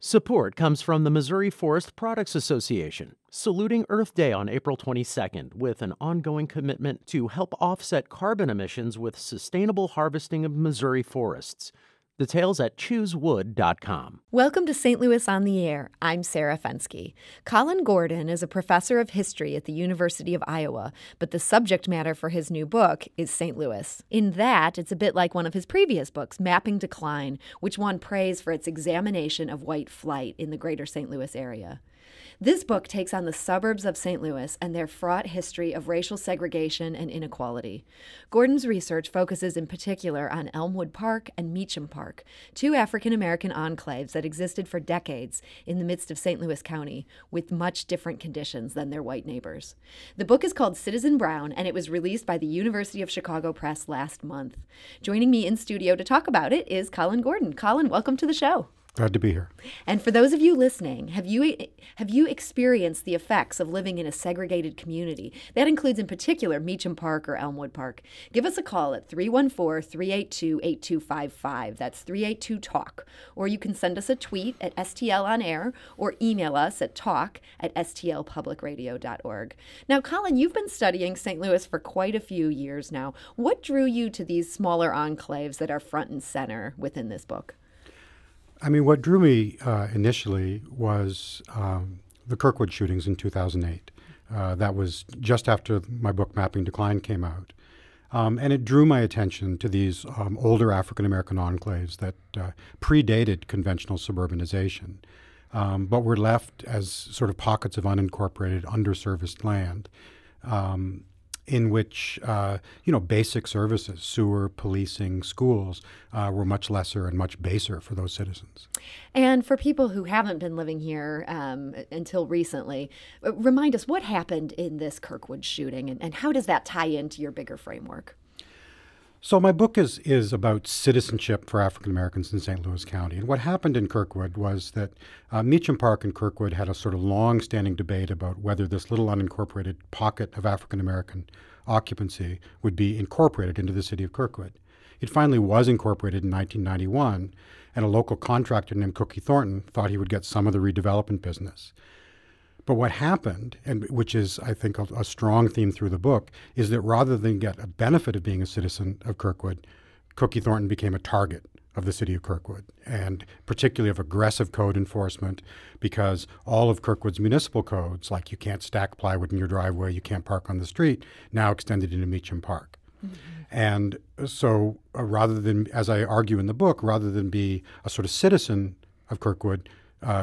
Support comes from the Missouri Forest Products Association, saluting Earth Day on April 22nd with an ongoing commitment to help offset carbon emissions with sustainable harvesting of Missouri forests. Details at choosewood.com. Welcome to St. Louis on the Air. I'm Sarah Fenske. Colin Gordon is a professor of history at the University of Iowa, but the subject matter for his new book is St. Louis. In that, it's a bit like one of his previous books, Mapping Decline, which won praise for its examination of white flight in the greater St. Louis area. This book takes on the suburbs of St. Louis and their fraught history of racial segregation and inequality. Gordon's research focuses in particular on Elmwood Park and Meacham Park, two African-American enclaves that existed for decades in the midst of St. Louis County, with much different conditions than their white neighbors. The book is called Citizen Brown, and it was released by the University of Chicago Press last month. Joining me in studio to talk about it is Colin Gordon. Colin, welcome to the show. Glad to be here. And for those of you listening, have you experienced the effects of living in a segregated community? That includes in particular Meacham Park or Elmwood Park. Give us a call at 314-382-8255. That's 382-TALK. Or you can send us a tweet at STL on air or email us at talk@stlpublicradio.org. Now, Colin, you've been studying St. Louis for quite a few years now. What drew you to these smaller enclaves that are front and center within this book? I mean, what drew me initially was the Kirkwood shootings in 2008. That was just after my book Mapping Decline came out. And it drew my attention to these older African-American enclaves that predated conventional suburbanization, but were left as sort of pockets of unincorporated, underserviced land. In which, basic services, sewer, policing, schools, were much lesser and much baser for those citizens. And for people who haven't been living here until recently, remind us what happened in this Kirkwood shooting and how does that tie into your bigger framework? So my book is about citizenship for African Americans in St. Louis County. And what happened in Kirkwood was that Meacham Park and Kirkwood had a sort of long-standing debate about whether this little unincorporated pocket of African American occupancy would be incorporated into the city of Kirkwood. It finally was incorporated in 1991, and a local contractor named Cookie Thornton thought he would get some of the redevelopment business. But what happened, and which is, I think, a strong theme through the book, is that rather than get a benefit of being a citizen of Kirkwood, Cookie Thornton became a target of the city of Kirkwood, and particularly of aggressive code enforcement, because all of Kirkwood's municipal codes, like you can't stack plywood in your driveway, you can't park on the street, now extended into Meacham Park. Mm-hmm. And so rather than, as I argue in the book, rather than be a sort of citizen of Kirkwood,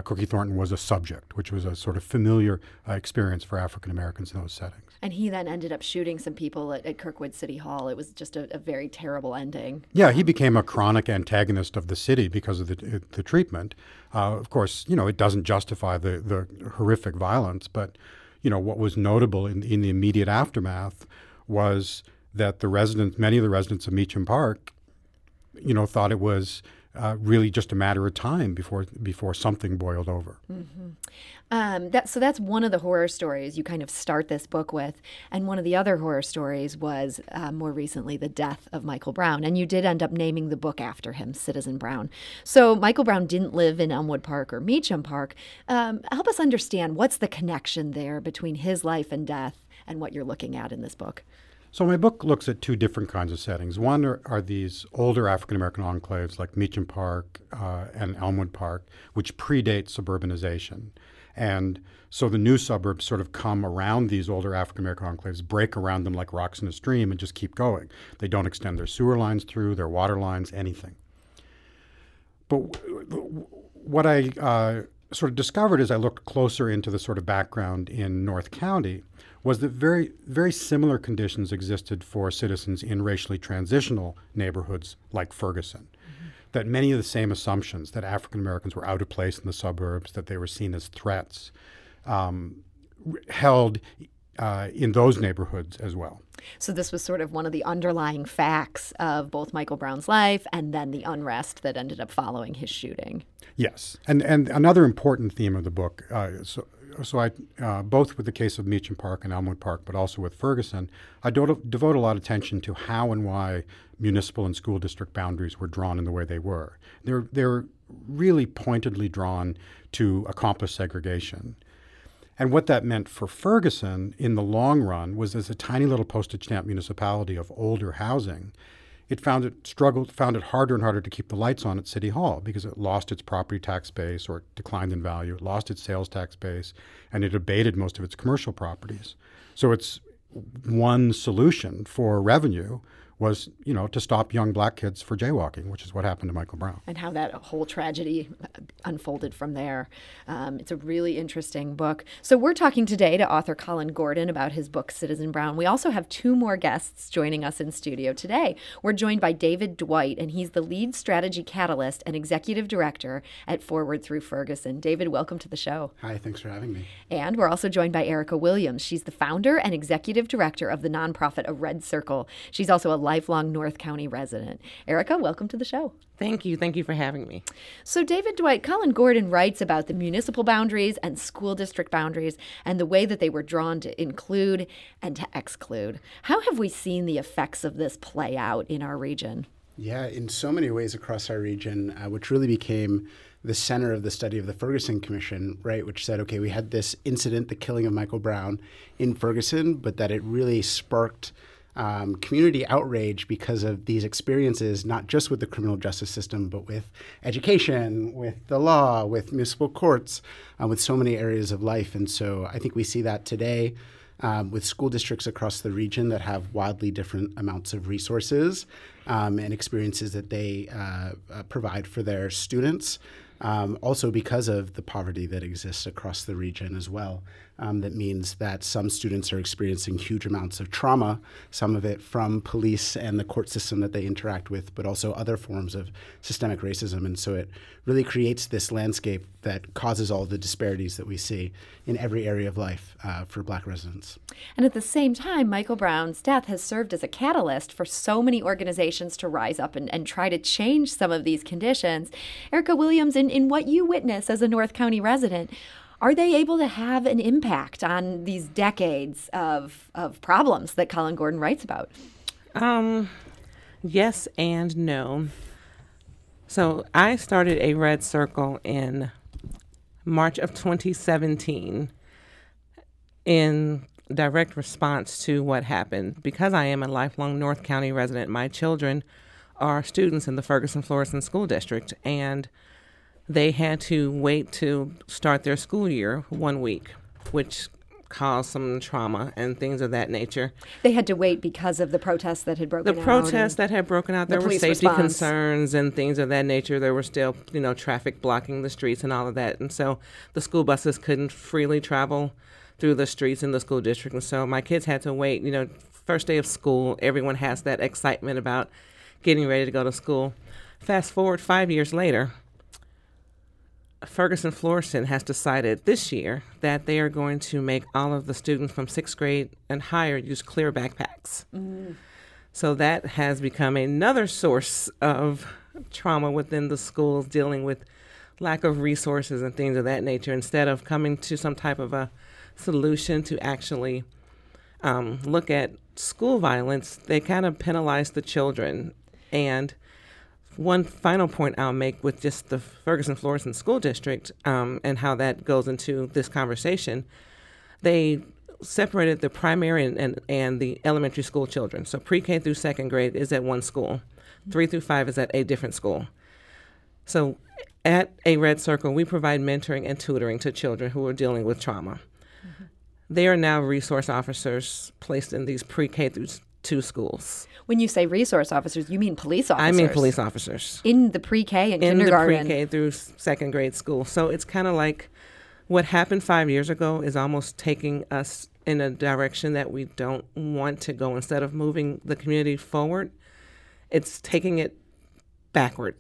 Cookie Thornton was a subject, which was a sort of familiar experience for African Americans in those settings. And he then ended up shooting some people at Kirkwood City Hall. It was just a very terrible ending. Yeah, he became a chronic antagonist of the city because of the treatment. Of course, it doesn't justify the horrific violence, but, what was notable in the immediate aftermath was that many of the residents of Meacham Park, thought it was really just a matter of time before something boiled over. Mm-hmm. So that's one of the horror stories you kind of start this book with. And one of the other horror stories was more recently the death of Michael Brown. And you did end up naming the book after him, Citizen Brown. So Michael Brown didn't live in Elmwood Park or Meacham Park. Help us understand what's the connection there between his life and death and what you're looking at in this book. So my book looks at two different kinds of settings. One are these older African-American enclaves like Meacham Park and Elmwood Park, which predate suburbanization. And so the new suburbs sort of come around these older African-American enclaves, break around them like rocks in a stream, and just keep going. They don't extend their sewer lines through, their water lines, anything. But what I sort of discovered as I looked closer into the sort of background in North County was that very, very similar conditions existed for citizens in racially transitional neighborhoods like Ferguson. Mm-hmm. That many of the same assumptions that African Americans were out of place in the suburbs, that they were seen as threats, held in those neighborhoods as well. So this was sort of one of the underlying facts of both Michael Brown's life and then the unrest that ended up following his shooting. Yes. And another important theme of the book both with the case of Meacham Park and Elmwood Park, but also with Ferguson, I devote a lot of attention to how and why municipal and school district boundaries were drawn in the way they were. They're really pointedly drawn to accomplish segregation. And what that meant for Ferguson in the long run was, as a tiny little postage stamp municipality of older housing, it found it harder and harder to keep the lights on at City Hall because it lost its property tax base, or it declined in value. It lost its sales tax base, and it abated most of its commercial properties. So its one solution for revenue was, to stop young black kids for jaywalking, which is what happened to Michael Brown. And how that whole tragedy unfolded from there. It's a really interesting book. So we're talking today to author Colin Gordon about his book, Citizen Brown. We also have two more guests joining us in studio today. We're joined by David Dwight, and he's the lead strategy catalyst and executive director at Forward Through Ferguson. David, welcome to the show. Hi, thanks for having me. And we're also joined by Erica Williams. She's the founder and executive director of the nonprofit A Red Circle. She's also a lifelong North County resident. Erica, welcome to the show. Thank you. Thank you for having me. So David Dwight, Colin Gordon writes about the municipal boundaries and school district boundaries and the way that they were drawn to include and to exclude. How have we seen the effects of this play out in our region? Yeah, in so many ways across our region, which really became the center of the study of the Ferguson Commission, right, which said, okay, we had this incident, the killing of Michael Brown in Ferguson, but that it really sparked community outrage because of these experiences, not just with the criminal justice system, but with education, with the law, with municipal courts, with so many areas of life. And so I think we see that today with school districts across the region that have wildly different amounts of resources and experiences that they provide for their students. Also because of the poverty that exists across the region as well. That means that some students are experiencing huge amounts of trauma, some of it from police and the court system that they interact with, but also other forms of systemic racism. And so it really creates this landscape that causes all the disparities that we see in every area of life for Black residents. And at the same time, Michael Brown's death has served as a catalyst for so many organizations to rise up and try to change some of these conditions. Erica Williams, in what you witness as a North County resident, are they able to have an impact on these decades of problems that Colin Gordon writes about? Yes and no. So I started a Red Circle in March of 2017 in direct response to what happened. Because I am a lifelong North County resident, my children are students in the Ferguson-Florissant School District, and they had to wait to start their school year 1 week, which caused some trauma and things of that nature. They had to wait because of the protests that had broken out. The protests that had broken out, there were safety concerns and things of that nature. There were still, traffic blocking the streets and all of that. And so the school buses couldn't freely travel through the streets in the school district. And so my kids had to wait. First day of school, everyone has that excitement about getting ready to go to school. Fast forward 5 years later, Ferguson-Florissant has decided this year that they are going to make all of the students from 6th grade and higher use clear backpacks. Mm. So that has become another source of trauma within the schools, dealing with lack of resources and things of that nature. Instead of coming to some type of a solution to actually look at school violence, they kind of penalize the children. And one final point I'll make with just the Ferguson-Florissant School District and how that goes into this conversation, they separated the primary and the elementary school children. So pre-K through 2nd grade is at one school. 3 through 5 is at a different school. So at A Red Circle, we provide mentoring and tutoring to children who are dealing with trauma. Mm-hmm. They are now resource officers placed in these pre-K through 2 schools. When you say resource officers, you mean police officers? I mean police officers. In the pre-K and kindergarten? In the pre-K through 2nd grade school. So it's kind of like what happened 5 years ago is almost taking us in a direction that we don't want to go. Instead of moving the community forward, it's taking it backward.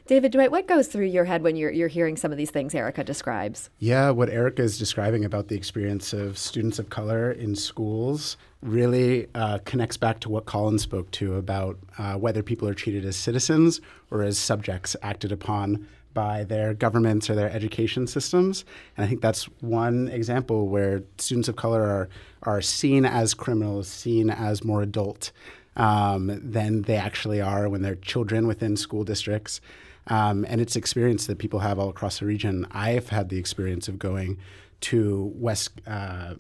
David Dwight, what goes through your head when you're hearing some of these things Erica describes? Yeah, what Erica is describing about the experience of students of color in schools really connects back to what Colin spoke to about whether people are treated as citizens or as subjects acted upon by their governments or their education systems. And I think that's one example where students of color are seen as criminals, seen as more adult than they actually are when they're children within school districts. And it's experience that people have all across the region. I've had the experience of going to West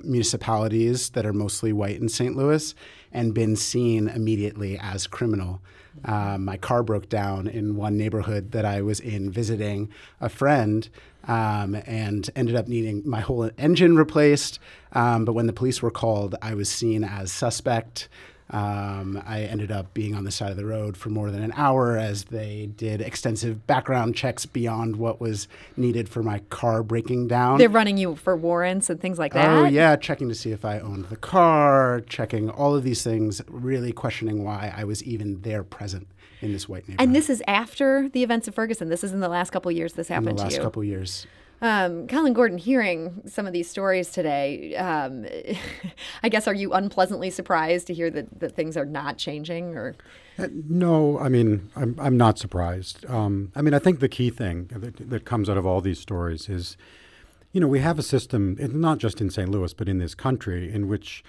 municipalities that are mostly white in St. Louis and been seen immediately as criminal. My car broke down in one neighborhood that I was in visiting a friend and ended up needing my whole engine replaced. But when the police were called, I was seen as suspect. I ended up being on the side of the road for more than an hour as they did extensive background checks beyond what was needed for my car breaking down. They're running you for warrants and things like that? Oh, yeah, checking to see if I owned the car, checking all of these things, really questioning why I was even there present in this white neighborhood. And this is after the events of Ferguson? This is in the last couple of years this happened to you? In the last couple of years. Colin Gordon, hearing some of these stories today, I guess, are you unpleasantly surprised to hear that things are not changing? Or No, I mean, I'm not surprised. I mean, I think the key thing that comes out of all these stories is, you know, we have a system, not just in St. Louis, but in this country, in which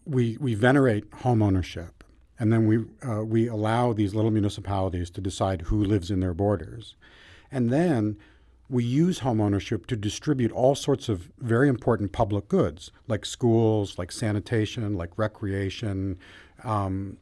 we venerate home ownership, and then we allow these little municipalities to decide who lives in their borders, and then we use home ownership to distribute all sorts of very important public goods, like schools, like sanitation, like recreation, and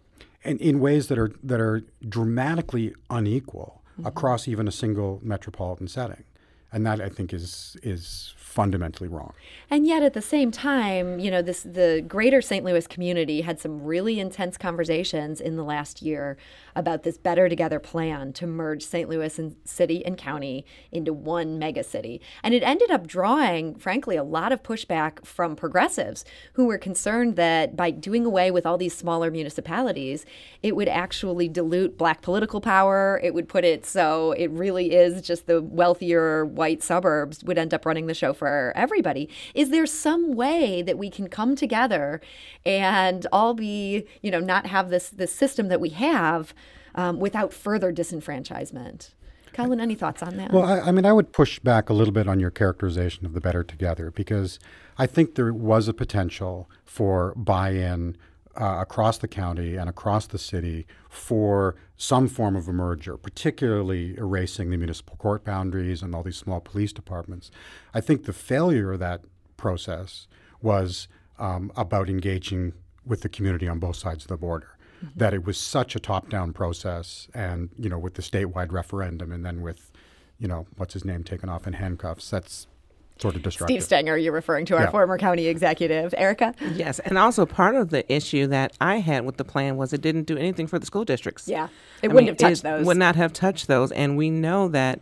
in ways that are dramatically unequal across even a single metropolitan setting. And that, I think, is fundamentally wrong. And yet at the same time, you know, the greater St. Louis community had some really intense conversations in the last year about this Better Together plan to merge St. Louis and city and county into one mega city. And it ended up drawing, frankly, a lot of pushback from progressives who were concerned that by doing away with all these smaller municipalities, it would actually dilute Black political power. It would put it so it really is just the wealthier white suburbs would end up running the show for everybody. Is there some way that we can come together and all be, you know, not have this system that we have without further disenfranchisement? Colin, any thoughts on that? Well, I mean, I would push back a little bit on your characterization of the Better Together, because I think there was a potential for buy-in across the county and across the city for some form of a merger, particularly erasing the municipal court boundaries and all these small police departments. I think the failure of that process was about engaging with the community on both sides of the border. Mm-hmm. That it was such a top-down process, and, you know, with the statewide referendum and then with, you know, what's his name taken off in handcuffs, that's sort of destructive. Steve Stenger, you're referring to our former county executive. Erica? Yes, and also part of the issue that I had with the plan was it didn't do anything for the school districts. Yeah, it wouldn't have touched those. Would not have touched those, and we know that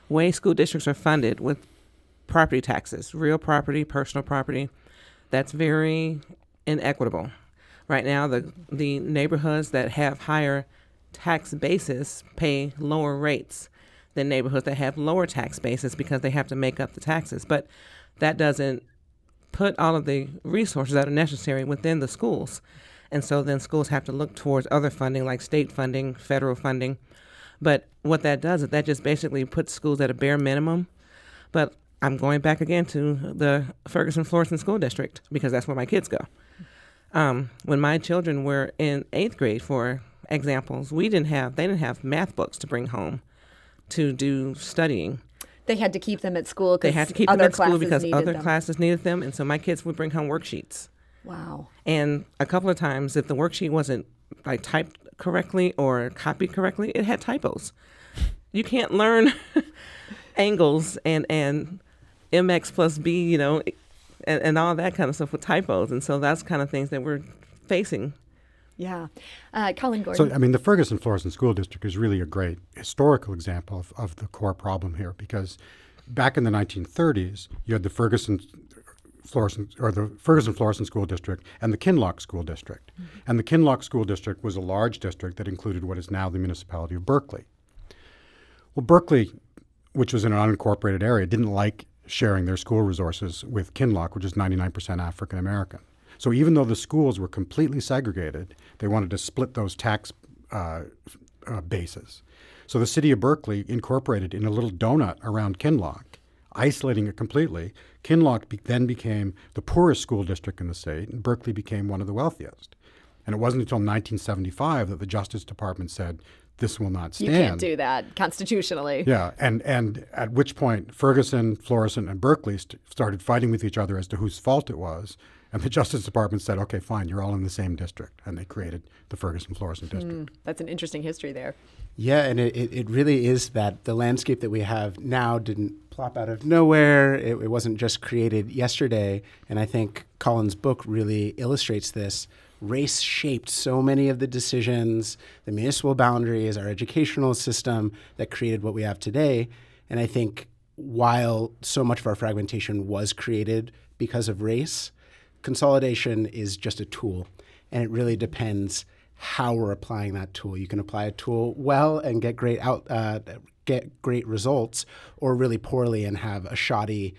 way school districts are funded with property taxes, real property, personal property, that's very inequitable. Right now, the neighborhoods that have higher tax bases pay lower rates than neighborhoods that have lower tax bases because they have to make up the taxes. But that doesn't put all of the resources that are necessary within the schools. And so then schools have to look towards other funding like state funding, federal funding. But what that does is that just basically puts schools at a bare minimum. But I'm going back again to the Ferguson-Florissant School District because that's where my kids go. When my children were in 8th grade, for examples, they didn't have math books to bring home to do studying. They had to keep them at school because other classes needed them. And so my kids would bring home worksheets. Wow. And a couple of times, if the worksheet wasn't like typed correctly or copied correctly, it had typos. You can't learn angles and mx plus b, you know, and all that kind of stuff with typos. And so that's kind of things that we're facing. Yeah. Colin Gordon. So, I mean, the Ferguson-Florissant School District is really a great historical example of the core problem here, because back in the 1930s, you had the Ferguson-Florissant School District and the Kinloch School District. Mm-hmm. And the Kinloch School District was a large district that included what is now the municipality of Berkeley. Well, Berkeley, which was in an unincorporated area, didn't like sharing their school resources with Kinloch, which is 99% African American. So even though the schools were completely segregated, they wanted to split those tax bases. So the city of Berkeley incorporated in a little donut around Kinloch, isolating it completely. Kinloch then became the poorest school district in the state, and Berkeley became one of the wealthiest. And it wasn't until 1975 that the Justice Department said, this will not stand. You can't do that constitutionally. Yeah, and at which point Ferguson, Florissant, and Berkeley started fighting with each other as to whose fault it was. And the Justice Department said, okay, fine, you're all in the same district. And they created the Ferguson-Florissant district. That's an interesting history there. Yeah, and it really is that the landscape that we have now didn't plop out of nowhere. It wasn't just created yesterday. And I think Colin's book really illustrates this. Race shaped so many of the decisions, the municipal boundaries, our educational system that created what we have today. And I think while so much of our fragmentation was created because of race, consolidation is just a tool. And it really depends how we're applying that tool. You can apply a tool well and get great results, or really poorly and have a shoddy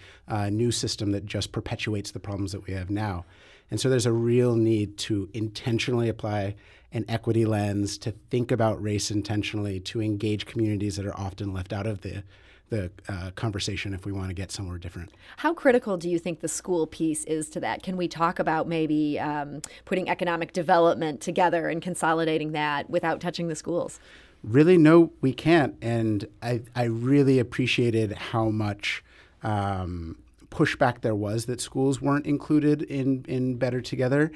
new system that just perpetuates the problems that we have now. And so there's a real need to intentionally apply an equity lens, to think about race intentionally, to engage communities that are often left out of the conversation if we want to get somewhere different. How critical do you think the school piece is to that? Can we talk about maybe putting economic development together and consolidating that without touching the schools? Really, no, we can't. And I really appreciated how much pushback there was that schools weren't included in Better Together.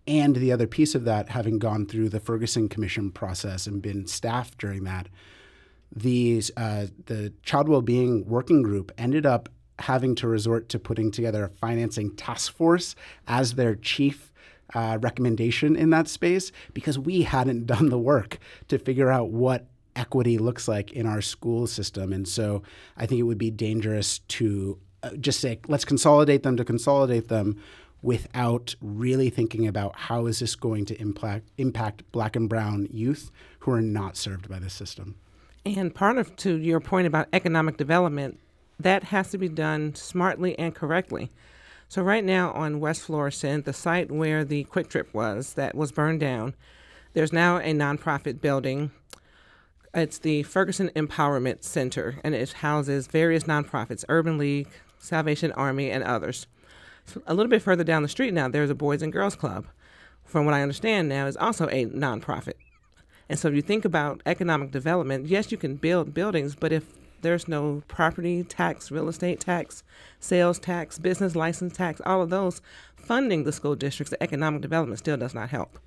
And the other piece of that, having gone through the Ferguson Commission process and been staffed during that, the Child Wellbeing Working Group ended up having to resort to putting together a financing task force as their chief recommendation in that space, because we hadn't done the work to figure out what equity looks like in our school system. And so I think it would be dangerous to just say, let's consolidate them without really thinking about how is this going to impact Black and Brown youth who are not served by this system. And to your point about economic development, that has to be done smartly and correctly. So right now on West Florissant, the site where the Quick Trip was, that was burned down, there's now a nonprofit building. It's the Ferguson Empowerment Center, and it houses various nonprofits, Urban League, Salvation Army, and others. A little bit further down the street now, there's a Boys and Girls Club. From what I understand now, is also a nonprofit. And so if you think about economic development, yes, you can build buildings, but if there's no property tax, real estate tax, sales tax, business license tax, all of those funding the school districts, the economic development still does not help.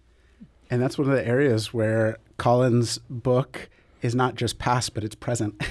And that's one of the areas where Colin's book is not just past, but it's present.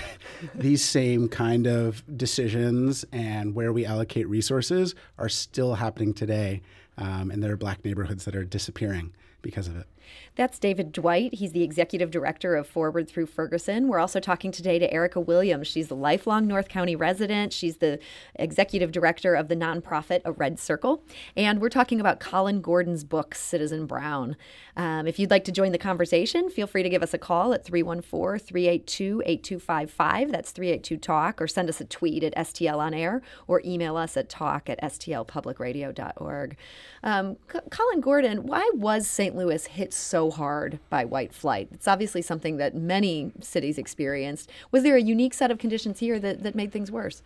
These same kind of decisions and where we allocate resources are still happening today. And there are Black neighborhoods that are disappearing because of it. That's David Dwight. He's the executive director of Forward Through Ferguson. We're also talking today to Erica Williams. She's a lifelong North County resident. She's the executive director of the nonprofit A Red Circle. And we're talking about Colin Gordon's book, Citizen Brown. If you'd like to join the conversation, feel free to give us a call at 314-382-8255. That's 382-TALK, or send us a tweet at STL On Air, or email us at talk@stlpublicradio.org. Colin Gordon, why was St. Louis hit so hard by white flight? It's obviously something that many cities experienced. Was there a unique set of conditions here that made things worse?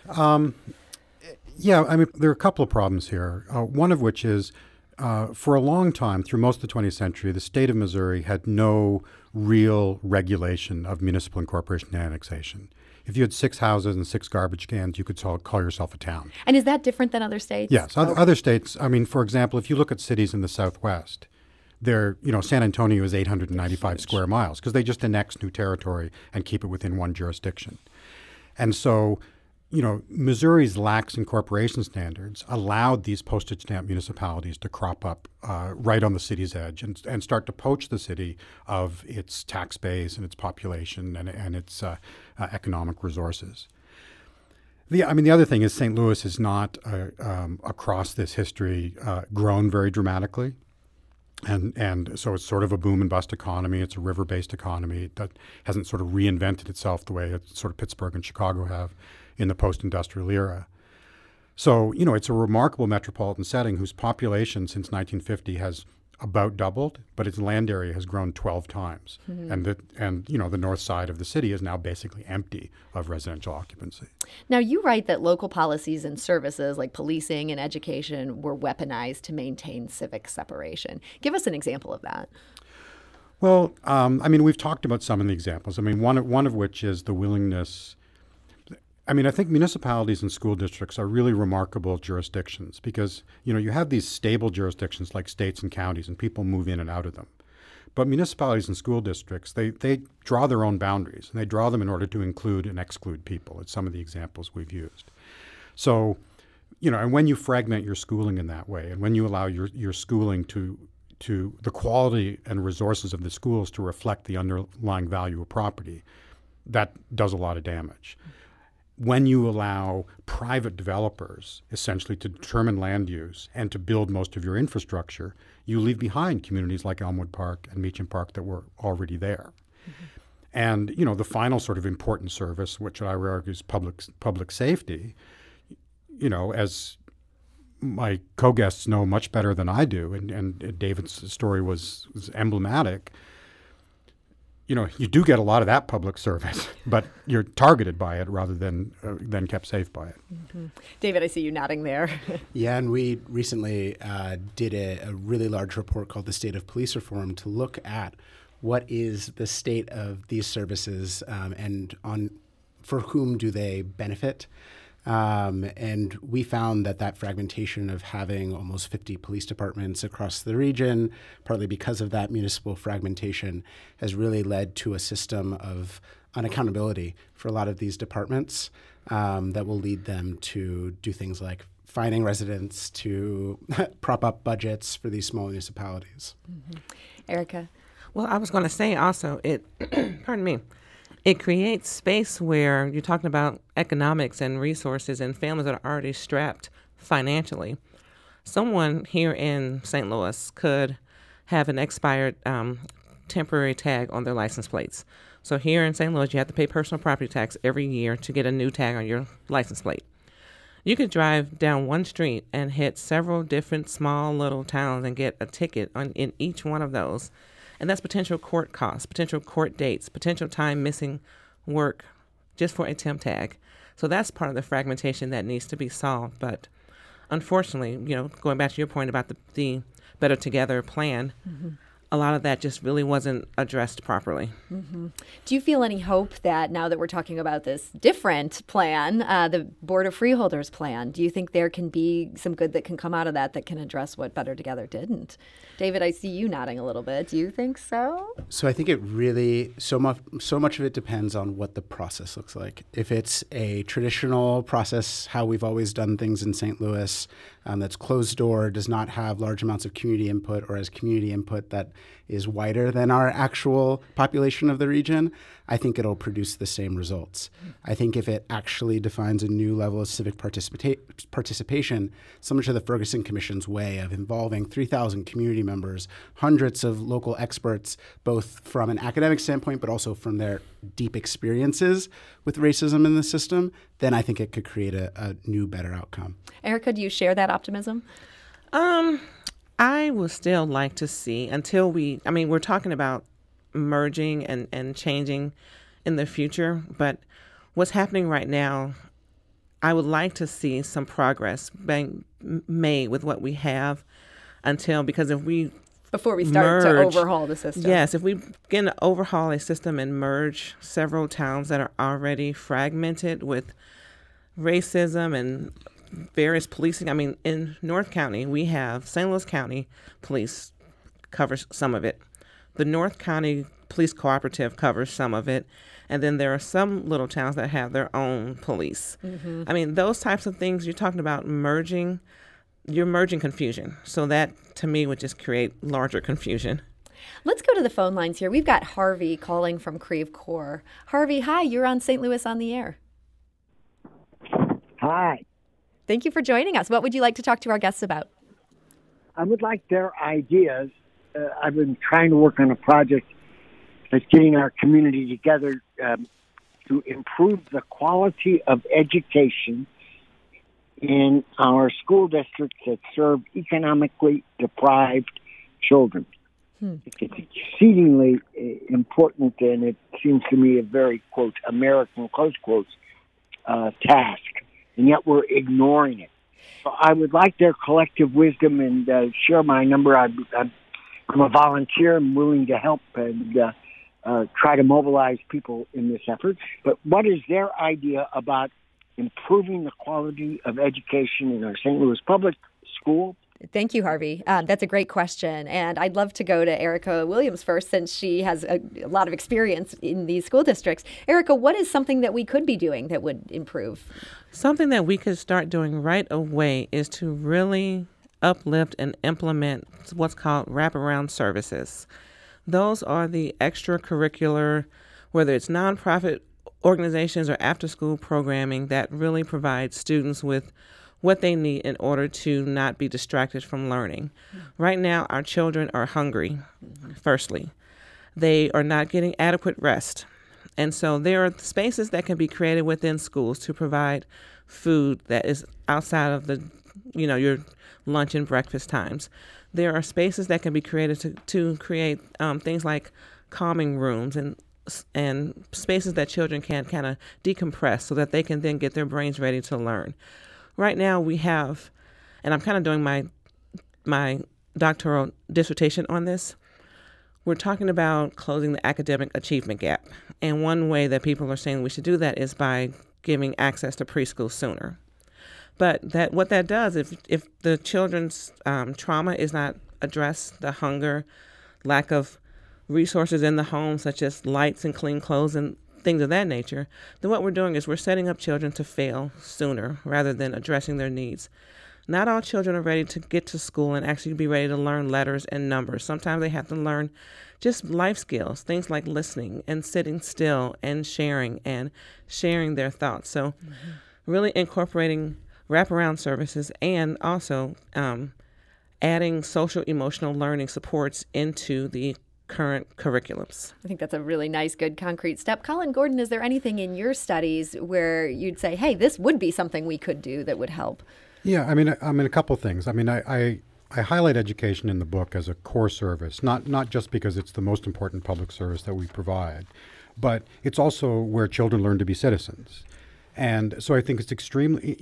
Yeah, I mean, there are a couple of problems here. One of which is, for a long time, through most of the 20th century, the state of Missouri had no real regulation of municipal incorporation and annexation. If you had 6 houses and 6 garbage cans, you could call yourself a town. And is that different than other states? Yes. Other states, I mean, for example, if you look at cities in the Southwest, San Antonio is 895 square miles because they just annex new territory and keep it within one jurisdiction. And so, Missouri's lax incorporation standards allowed these postage stamp municipalities to crop up right on the city's edge and start to poach the city of its tax base and its population and its economic resources. The other thing is St. Louis is not, across this history, grown very dramatically. And so it's sort of a boom and bust economy. It's a river-based economy that hasn't sort of reinvented itself the way sort of Pittsburgh and Chicago have in the post-industrial era. So, it's a remarkable metropolitan setting whose population since 1950 has about doubled, but its land area has grown 12 times. And the north side of the city is now basically empty of residential occupancy. Now, you write that local policies and services like policing and education were weaponized to maintain civic separation. Give us an example of that. Well, we've talked about some of the examples. One of which is the willingness. I think municipalities and school districts are really remarkable jurisdictions because, you have these stable jurisdictions like states and counties and people move in and out of them. But municipalities and school districts, they draw their own boundaries and they draw them in order to include and exclude people. It's some of the examples we've used. So, and when you fragment your schooling in that way and when you allow your schooling to the quality and resources of the schools to reflect the underlying value of property, that does a lot of damage. When you allow private developers essentially to determine land use and to build most of your infrastructure, you leave behind communities like Elmwood Park and Meacham Park that were already there. And, the final sort of important service, which I would argue is public safety, as my co-guests know much better than I do, and David's story was emblematic. You do get a lot of that public service, but you're targeted by it rather than kept safe by it. David, I see you nodding there. Yeah, and we recently did a really large report called The State of Police Reform to look at what is the state of these services and for whom do they benefit. And we found that fragmentation of having almost 50 police departments across the region, partly because of that municipal fragmentation, has really led to a system of unaccountability for a lot of these departments that will lead them to do things like fining residents, to prop up budgets for these small municipalities. Erica? Well, I was going to say also, pardon me, it creates space where you're talking about economics and resources and families that are already strapped financially. Someone here in St. Louis could have an expired temporary tag on their license plates. So here in St. Louis, you have to pay personal property tax every year to get a new tag on your license plate. You could drive down one street and hit several different small little towns and get a ticket in each one of those. And that's potential court costs, potential court dates, potential time missing work just for a temp tag. So that's part of the fragmentation that needs to be solved. But unfortunately, going back to your point about the Better Together plan, a lot of that just really wasn't addressed properly. Do you feel any hope that now that we're talking about this different plan, the Board of Freeholders plan, do you think there can be some good that can come out of that can address what Better Together didn't? David, I see you nodding a little bit. Do you think so? So I think it really, so much of it depends on what the process looks like. If it's a traditional process, how we've always done things in St. Louis, that's closed door, does not have large amounts of community input, or has community input that is wider than our actual population of the region, I think it'll produce the same results. I think if it actually defines a new level of civic participation, similar to the Ferguson Commission's way of involving 3,000 community members, hundreds of local experts, both from an academic standpoint, but also from their deep experiences with racism in the system, then I think it could create a new, better outcome. Erica, do you share that optimism? I would still like to see until we're talking about merging and changing in the future, but what's happening right now, I would like to see some progress being made with what we have because before we start to overhaul the system. Yes, if we begin to overhaul a system and merge several towns that are already fragmented with racism and various policing. In North County, we have St. Louis County Police covers some of it. The North County Police Cooperative covers some of it. And then there are some little towns that have their own police. Those types of things, you're talking about you're merging confusion. So that, to me, would just create larger confusion. Let's go to the phone lines here. We've got Harvey calling from Creve Coeur. Harvey, hi, you're on St. Louis on the Air. Hi. Thank you for joining us. What would you like to talk to our guests about? I would like their ideas. I've been trying to work on a project that's getting our community together to improve the quality of education in our school districts that serve economically deprived children. It's exceedingly important, and it seems to me a very, quote, American, close quotes, task, and yet we're ignoring it. So I would like their collective wisdom and share my number. I'm a volunteer. I'm willing to help and try to mobilize people in this effort. But what is their idea about improving the quality of education in our St. Louis public school? Thank you, Harvey. That's a great question. And I'd love to go to Erica Williams first, since she has a lot of experience in these school districts. Erica, what is something that we could be doing that would improve? Something that we could start doing right away is to really uplift and implement what's called wraparound services. Those are the extracurricular, whether it's nonprofit organizations or after-school programming that really provides students with what they need in order to not be distracted from learning. Right now, our children are hungry, firstly. They are not getting adequate rest. And so there are spaces that can be created within schools to provide food that is outside of the, your lunch and breakfast times. There are spaces that can be created to create things like calming rooms and spaces that children can kind of decompress so that they can then get their brains ready to learn. Right now we have, and I'm kind of doing my doctoral dissertation on this, we're talking about closing the academic achievement gap. And one way that people are saying we should do that is by giving access to preschool sooner. But what that does, if the children's trauma is not addressed, the hunger, lack of resources in the home, such as lights and clean clothes and things of that nature, then what we're doing is we're setting up children to fail sooner rather than addressing their needs. Not all children are ready to get to school and actually be ready to learn letters and numbers. Sometimes they have to learn just life skills, things like listening and sitting still and sharing their thoughts. So really incorporating wraparound services and also adding social emotional learning supports into the current curriculums. I think that's a really nice, good, concrete step. Colin Gordon, is there anything in your studies where you'd say, hey, this would be something we could do that would help? Yeah, I mean, a couple things. I mean, I highlight education in the book as a core service, not just because it's the most important public service that we provide, but it's also where children learn to be citizens. And so I think it's extremely,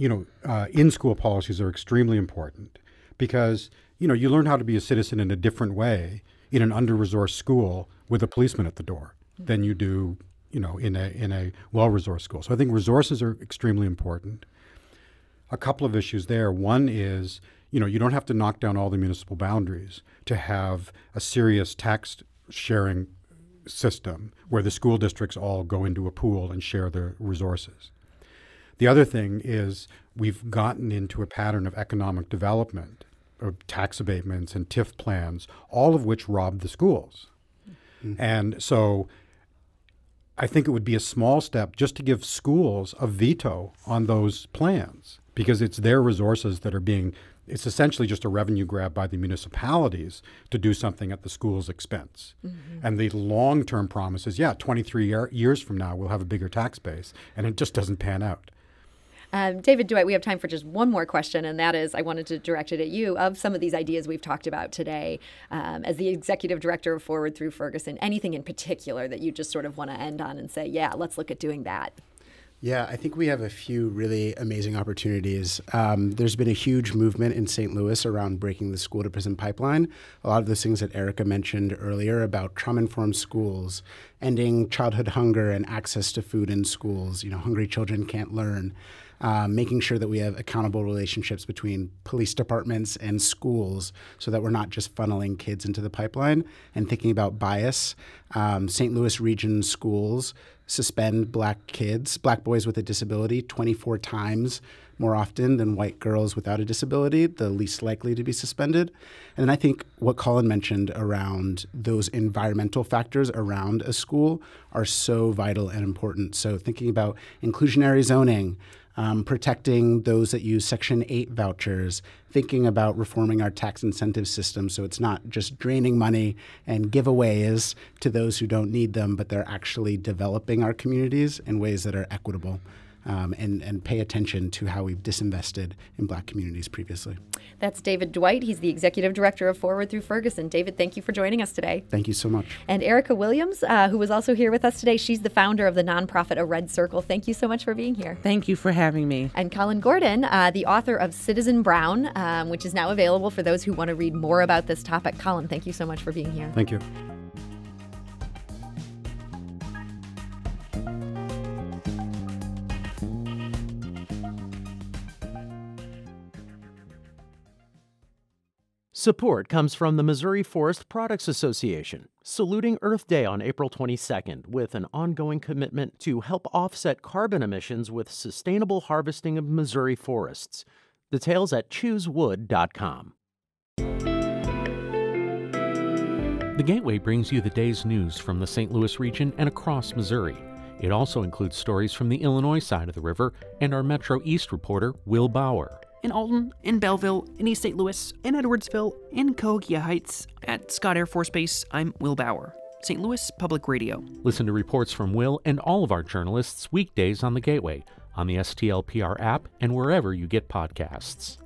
in-school policies are extremely important because, you learn how to be a citizen in a different way in an under-resourced school with a policeman at the door than you do, in a well-resourced school. So I think resources are extremely important. A couple of issues there. One is, you don't have to knock down all the municipal boundaries to have a serious tax sharing system where the school districts all go into a pool and share their resources. The other thing is we've gotten into a pattern of economic development, of tax abatements and TIF plans, all of which rob the schools. And so I think it would be a small step just to give schools a veto on those plans because it's their resources that are it's essentially just a revenue grab by the municipalities to do something at the school's expense. And the long-term promise is, 23 years from now, we'll have a bigger tax base, and it just doesn't pan out. David Dwight, we have time for just one more question, and that is, I wanted to direct it at you. Of some of these ideas we've talked about today, as the executive director of Forward Through Ferguson, anything in particular that you just sort of want to end on and say, let's look at doing that? Yeah, I think we have a few really amazing opportunities. There's been a huge movement in St. Louis around breaking the school-to-prison pipeline. A lot of those things that Erica mentioned earlier about trauma-informed schools, ending childhood hunger and access to food in schools. Hungry children can't learn. Making sure that we have accountable relationships between police departments and schools so that we're not just funneling kids into the pipeline, and thinking about bias. St. Louis region schools suspend black boys with a disability 24 times more often than white girls without a disability, the least likely to be suspended. And then I think what Colin mentioned around those environmental factors around a school are so vital and important. So thinking about inclusionary zoning, protecting those that use Section 8 vouchers, thinking about reforming our tax incentive system so it's not just draining money and giveaways to those who don't need them, but they're actually developing our communities in ways that are equitable. and pay attention to how we've disinvested in Black communities previously. That's David Dwight. He's the Executive Director of Forward Through Ferguson. David, thank you for joining us today. Thank you so much. And Erica Williams, who was also here with us today, she's the founder of the nonprofit A Red Circle. Thank you so much for being here. Thank you for having me. And Colin Gordon, the author of Citizen Brown, which is now available for those who want to read more about this topic. Colin, thank you so much for being here. Thank you. Support comes from the Missouri Forest Products Association, saluting Earth Day on April 22nd with an ongoing commitment to help offset carbon emissions with sustainable harvesting of Missouri forests. Details at choosewood.com. The Gateway brings you the day's news from the St. Louis region and across Missouri. It also includes stories from the Illinois side of the river and our Metro East reporter, Will Bauer. In Alton, in Belleville, in East St. Louis, in Edwardsville, in Cahokia Heights, at Scott Air Force Base, I'm Will Bauer, St. Louis Public Radio. Listen to reports from Will and all of our journalists weekdays on The Gateway, on the STLPR app, and wherever you get podcasts.